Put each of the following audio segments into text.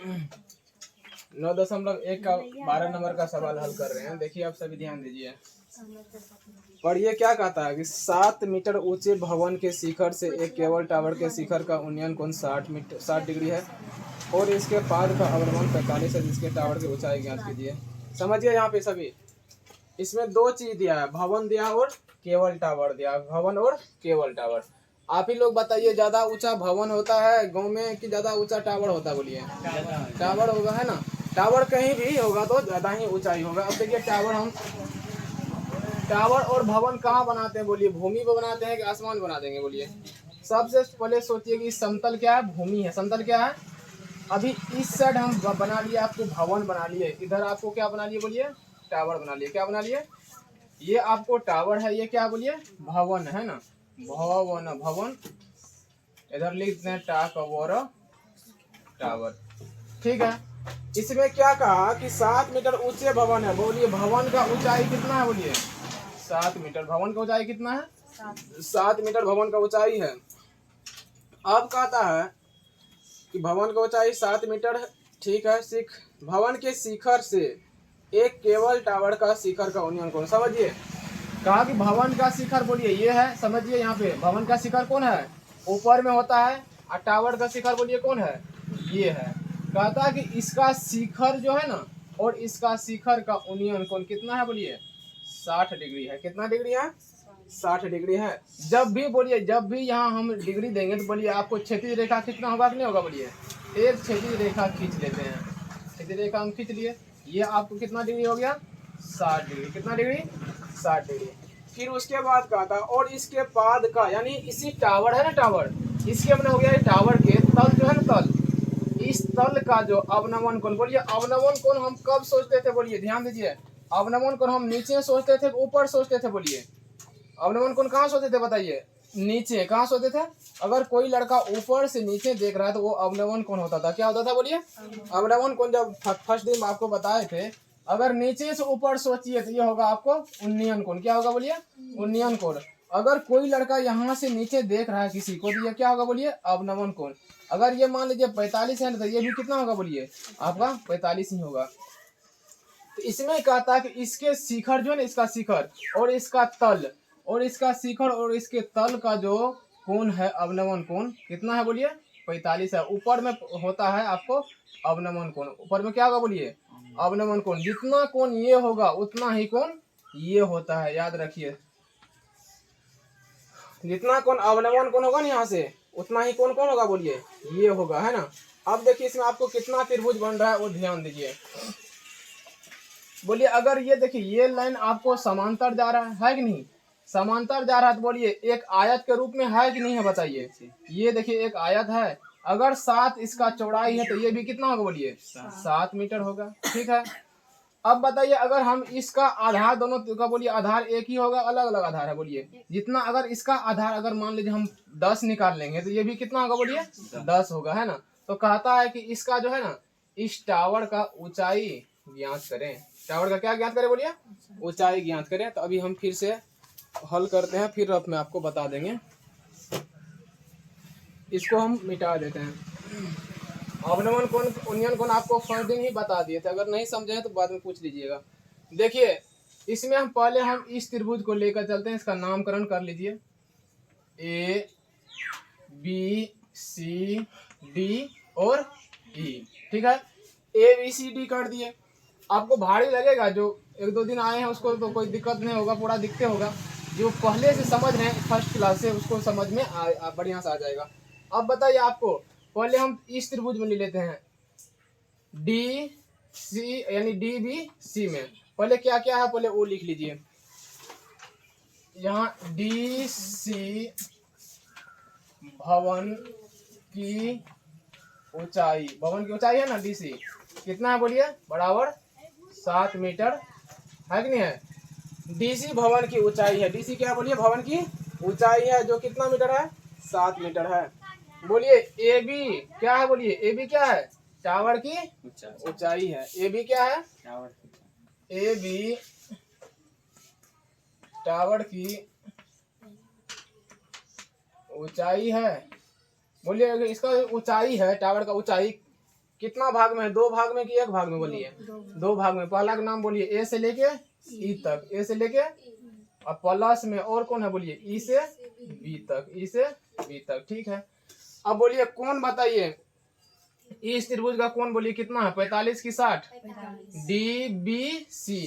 9.1 का 12 नंबर का सवाल हल कर रहे हैं। देखिए आप सभी ध्यान दीजिए। पढ़िए क्या कहता है कि 7 मीटर ऊंचे भवन के शिखर से एक केबल टावर के शिखर का उन्नयन कोण 60 डिग्री है और इसके पाद का अवलंबन 45 है, जिसके टावर की ऊंचाई ज्ञात कीजिए। समझिए यहाँ पे सभी, इसमें दो चीज दिया है, भवन दिया और केबल टावर दिया। भवन और केबल टावर। आप ही लोग बताइए, ज्यादा ऊंचा भवन होता है गांव में कि ज्यादा ऊंचा टावर होता है? बोलिए टावर होगा, है ना। टावर कहीं भी होगा तो ज्यादा ही ऊंचाई होगा। अब देखिए टावर और भवन कहाँ बनाते हैं? बोलिए भूमि पे बनाते हैं कि आसमान बना देंगे? बोलिए। सबसे पहले सोचिए कि समतल क्या है? भूमि है। समतल क्या है? अभी इस साइड हम बना लिए, आपको भवन बना लिए, इधर आपको क्या बना लिए? बोलिए टावर बना लिए। क्या बना लिए? ये आपको टावर है, ये क्या बोलिए? भवन है ना। भवन इधर लिख दें टावर। ठीक है। इसमें क्या कहा कि 7 मीटर ऊंचे भवन है। बोलिए भवन का ऊंचाई कितना है? बोलिए 7 मीटर। भवन का ऊंचाई कितना है? 7 मीटर भवन का ऊंचाई है। अब कहता है कि भवन का ऊंचाई 7 मीटर है। ठीक है। भवन के शिखर से एक केबल टावर का शिखर का उन्नयन कोण। समझिए, कहा कि भवन का शिखर, बोलिए ये है। समझिए यहाँ पे भवन का शिखर कौन है? ऊपर में होता है। और टावर का शिखर बोलिए कौन है? ये है। कहता है कि इसका शिखर जो है ना, और इसका शिखर का उन्नयन कोण कितना है? बोलिए 60 डिग्री है। कितना डिग्री है? 60 डिग्री है। जब भी बोलिए, जब भी यहाँ हम डिग्री देंगे तो बोलिए आपको क्षैतिज रेखा खींचना होगा कि नहीं होगा? बोलिए एक क्षैतिज रेखा खींच लेते हैं। क्षैतिज रेखा हम खींच लिए। ये आपको कितना डिग्री हो गया? 60 डिग्री। कितना डिग्री? 60 डिग्री। फिर उसके बाद कहा था और इसके पाद का, यानी इसी टावर है ना, टावर, इसके अपने हो गया टावर के तल जो है ना, तल, इस तल का जो अवनमन कोण। बोलिए अवनमन कोण हम कब सोचते थे? बोलिए ध्यान दीजिए। अवनमन कोण हम नीचे सोचते थे, ऊपर सोचते थे? बोलिए अवनमन कोण कहाँ सोचते थे? बताइए। नीचे। कहाँ सोचते थे? अगर कोई लड़का ऊपर से नीचे देख रहा है तो वो अवनमन कोण होता था। क्या होता था? बोलिए अवनमन कोण। जब फर्स्ट दिन आपको बताए थे, अगर नीचे से ऊपर सोचिए तो ये होगा आपको उन्नयन कोण। क्या होगा? बोलिए उन्नयन कोण। अगर कोई लड़का यहाँ से नीचे देख रहा है किसी को तो ये क्या होगा? बोलिए अवनमन कोण। अगर ये मान लीजिए 45 है तो ये भी कितना होगा? बोलिए आपका 45 ही होगा। तो इसमें कहता है कि इसके शिखर जो है ना, इसका शिखर और इसका तल, और इसका शिखर और इसके तल का जो कोण है, अवनमन कोण कितना है? बोलिए 45 है। ऊपर में होता है आपको अवनमन कोण। ऊपर में क्या होगा? बोलिए अवनमन कोण। जितना कोण ये होगा उतना ही कोण ये होता है। याद रखिए, जितना कोण अवनमन कोण होगा ना यहाँ से, उतना ही कोण कौन होगा? बोलिए ये होगा, है ना। अब देखिए इसमें आपको कितना त्रिभुज बन रहा है वो ध्यान दीजिए। बोलिए अगर ये देखिए ये लाइन आपको समांतर जा रहा है कि नहीं? समांतर जा रहा है तो बोलिए एक आयत के रूप में है कि नहीं है? बताइए। ये देखिए एक आयत है। अगर 7 इसका चौड़ाई है तो ये भी कितना होगा? बोलिए 7 मीटर होगा। ठीक है। अब बताइए अगर हम इसका आधार दोनों का, बोलिए आधार एक ही होगा, अलग अलग आधार है? बोलिए जितना, अगर इसका आधार अगर मान लीजिए हम 10 निकाल लेंगे तो ये भी कितना होगा? बोलिए 10 होगा, है ना। तो कहता है कि इसका जो है ना, इस टावर का ऊंचाई ज्ञात करें। टावर का क्या ज्ञात करें? बोलिए ऊंचाई ज्ञात करें। तो अभी हम फिर से हल करते हैं, फिर अब मैं आपको बता देंगे। इसको हम मिटा देते हैं। अवनमन कोण, उन्नयन कोण आपको फर्स्ट दिन ही बता दिए थे। अगर नहीं समझे तो बाद में पूछ लीजिएगा। देखिए इसमें हम पहले हम इस त्रिभुज को लेकर चलते हैं। इसका नामकरण कर लीजिए। ए बी सी डी और ई। ठीक है। ए बी सी डी कर दिए। आपको भारी लगेगा, जो 1-2 दिन आए हैं उसको तो कोई दिक्कत नहीं होगा, पूरा दिखते होगा। जो पहले से समझ रहे हैं फर्स्ट क्लास से, उसको समझ में बढ़िया से आ जाएगा। अब बताइए आपको, पहले हम इस त्रिभुज में ले लेते हैं डी सी, यानी डी बी सी में पहले क्या क्या है पहले वो लिख लीजिए। यहाँ डी सी भवन की ऊंचाई, भवन की ऊंचाई है ना, डी सी कितना है? बोलिए बराबर 7 मीटर है कि नहीं है? डीसी भवन की ऊंचाई है। डीसी क्या है? बोलिए भवन की ऊंचाई है, जो कितना मीटर है? 7 मीटर है। बोलिए ए बी क्या है? बोलिए ए बी क्या है? टावर की ऊंचाई है। ए बी क्या है? ए बी टावर की ऊंचाई है। बोलिए इसका ऊंचाई है, टावर का ऊंचाई कितना भाग में है, 2 भाग में कि 1 भाग में बोलिए? 2 भाग में। पहला का नाम बोलिए ए से लेके ई तक, ए से लेके, और प्लस में और कौन है बोलिए? ई से बी तक, ई से बी तक। ठीक है, अब बोलिए कौन बताइए इस त्रिभुज का कोण बोलिए कितना है? 45 की 60? डी बी सी,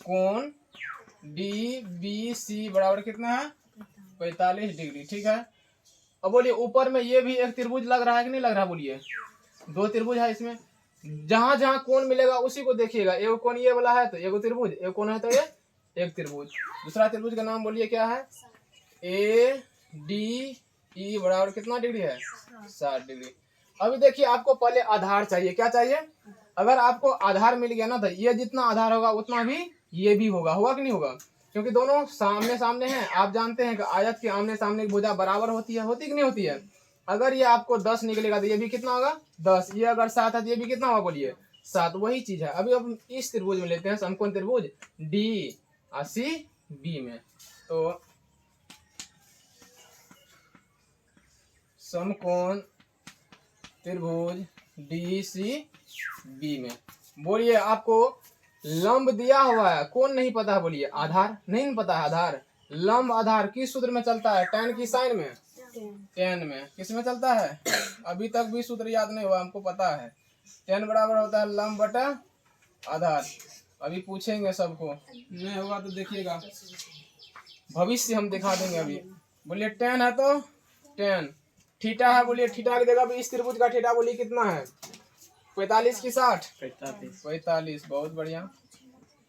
कोण डी बी सी बराबर कितना है? 45 डिग्री। ठीक है, अब बोलिए ऊपर में ये भी एक त्रिभुज लग रहा है कि नहीं लग रहा? बोलिए 2 त्रिभुज है इसमें, जहां जहां कोण मिलेगा उसी को देखिएगा। एक कोण ये वाला है तो एक त्रिभुज, एक कोण है तो ये एक त्रिभुज। दूसरा त्रिभुज का नाम बोलिए क्या है? ए डी ई बराबर कितना डिग्री है? 60 डिग्री। अभी देखिए आपको पहले आधार चाहिए। क्या चाहिए? अगर आपको आधार मिल गया ना तो ये जितना आधार होगा उतना भी ये भी होगा। होगा कि नहीं होगा? क्योंकि दोनों सामने सामने हैं। आप जानते हैं कि आयत के आमने सामने की भुजा बराबर होती है, होती कि नहीं होती है? अगर ये आपको 10 निकलेगा तो ये भी कितना होगा? 10। ये अगर 7 है तो ये भी कितना होगा बोलिए? 7। वही चीज है। अभी हम इस त्रिभुज में लेते हैं समकोण त्रिभुज डी और सी बी में। तो समकोण त्रिभुज डी सी बी में बोलिए आपको लंब दिया हुआ है, कौन नहीं पता है बोलिए? आधार नहीं पता है। आधार, लंब आधार किस सूत्र में चलता है? tan की साइन में, tan में। किस में चलता है? अभी तक भी सूत्र याद नहीं हुआ, हमको पता है। tan बराबर होता है लंब बटा आधार। अभी पूछेंगे सबको, नहीं होगा तो देखिएगा, भविष्य हम दिखा देंगे। अभी बोलिए tan है तो tan, थीटा है बोलिए, थीटा की जगह भी इस त्रिभुज का थीटा बोलिए कितना है? 45 की 60? 45। बहुत बढ़िया।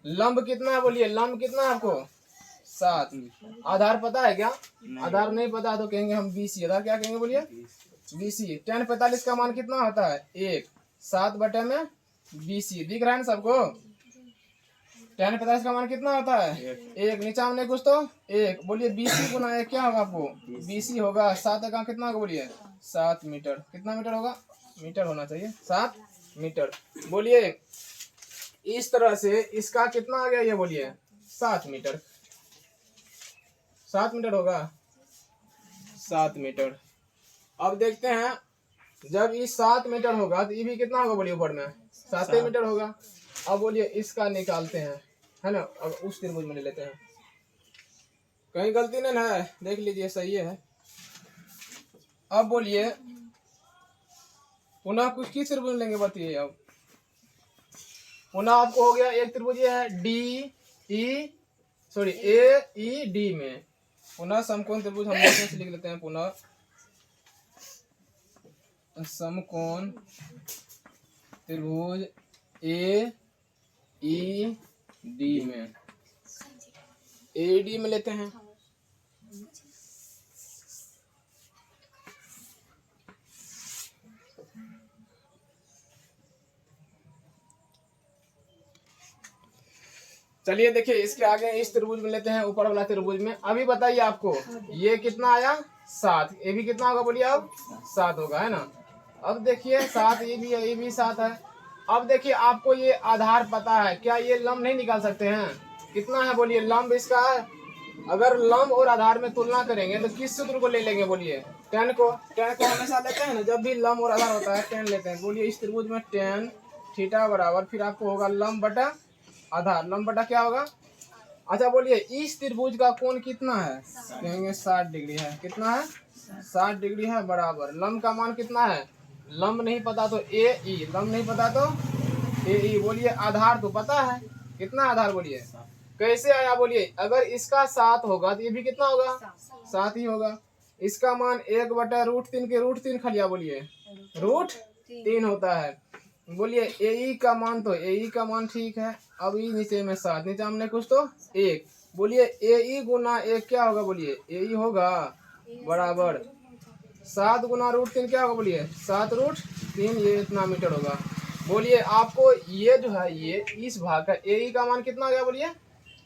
लंब कितना है बोलिए? लंब कितना है आपको? 7। आधार पता है क्या? आधार नहीं पता तो कहेंगे हम BC। आधार क्या कहेंगे बोलिए? BC। tan 45 का मान कितना होता है? 1। 7 बटे में BC। दिख रहा है ना सबको? tan 45 का मान कितना होता है? 1। नीचा हमने कुछ तो 1 बोलिए। BC गुना 1 क्या होगा आपको? BC होगा। 7 का कितना होगा बोलिए? 7 मीटर। कितना मीटर होगा? मीटर होना चाहिए, 7 मीटर। बोलिए इस तरह से इसका कितना आ गया ये बोलिए? 7 मीटर। 7 मीटर होगा, 7 मीटर। अब देखते हैं जब ये 7 मीटर होगा तो ये भी कितना होगा बोलिए? ऊपर में 7 मीटर होगा। अब बोलिए इसका निकालते हैं, है ना? अब उस त्रिभुज में ले लेते हैं, कहीं गलती नहीं है, देख लीजिए सही है। अब बोलिए पुनः कुछ किस त्रिभुज लेंगे बताइए? अब पुनः आपको हो गया एक त्रिभुज है डी ई सॉरी ए ई डी में। पुनः समकोण त्रिभुज हम से लिख लेते हैं। पुनः समकोण त्रिभुज ए ई डी में, ए डी में लेते हैं। चलिए देखिए इसके आगे इस त्रिभुज में लेते हैं, ऊपर वाला त्रिभुज में। अभी बताइए आपको ये कितना आया? 7। ये भी कितना होगा बोलिए? अब 7 होगा, है ना? अब देखिए 7 ये भी है, ये भी 7 है। अब देखिए आपको ये आधार पता है, क्या ये लंब नहीं निकाल सकते हैं? कितना है बोलिए लंब इसका? अगर लंब और आधार में तुलना करेंगे तो किस सूत्र को ले लेंगे बोलिए? tan को। tan को हमेशा लेते हैं ना, जब भी लंब और आधार होता है tan लेते हैं। बोलिए इस त्रिभुज में tan थीटा बराबर, फिर आपको होगा लंब बटा आधार। लंब बटा क्या होगा? अच्छा बोलिए इस त्रिभुज का कोण कितना है? कहेंगे 60 डिग्री है। कितना है? 60 डिग्री है बराबर। लंब का मान कितना है? लंब नहीं पता तो ए ई, लंब नहीं पता तो ए ई। बोलिए आधार तो पता है, कितना आधार बोलिए? कैसे आया बोलिए? अगर इसका 7 होगा तो ये भी कितना होगा? 7 ही होगा। इसका मान 1 बटा √3 के √3 खलिया बोलिए, √3 होता है। बोलिए ए ई का मान, तो ए ई का मान ठीक है। अब ई नीचे में 7, नीचे हमने कुछ तो 1। बोलिए ए ई गुना 1 क्या होगा बोलिए? ए ई होगा बराबर 7 गुना √3 क्या होगा बोलिए? 7√3। ये इतना मीटर होगा। बोलिए आपको ये जो है ये इस भाग का ए ई का मान कितना आ गया बोलिए?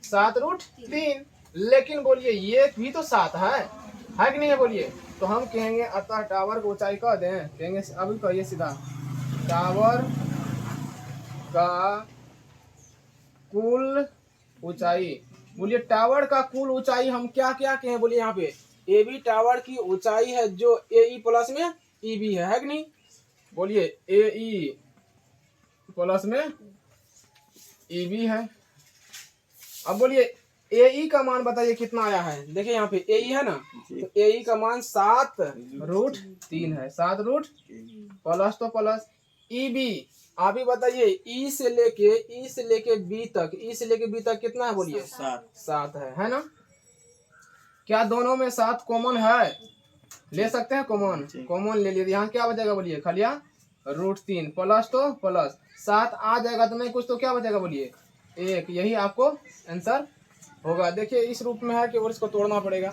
7√3। लेकिन बोलिए ये भी तो 7 है कि नहीं है बोलिए? तो हम कहेंगे अतः टावर की ऊंचाई कह दें, कहेंगे अभी कहिए सीधा, टावर का कुल ऊंचाई। बोलिए टावर का कुल ऊंचाई हम क्या क्या कहें बोलिए? यहाँ पे ए बी टावर की ऊंचाई है जो ए ई प्लस में ई बी है कि नहीं? बोलिए ए ई प्लस में ई बी है। अब बोलिए ए ई का मान बताइए कितना आया है। देखिए यहाँ पे ए ई है ना, तो ए ई का मान 7√3 है। 7 प्लस तो प्लस ई बी। आप ही बताइए ई से लेके बी तक कितना है बोलिए? 7 है ना। क्या दोनों में 7 कॉमन है? ले सकते हैं कॉमन, कॉमन ले लिए। यहाँ क्या बचेगा बोलिए? खालिया √3 प्लस तो प्लस 7 आ जाएगा तो नहीं कुछ तो क्या बचेगा बोलिए? 1। यही आपको आंसर होगा। देखिए इस रूप में है कि और इसको तोड़ना पड़ेगा।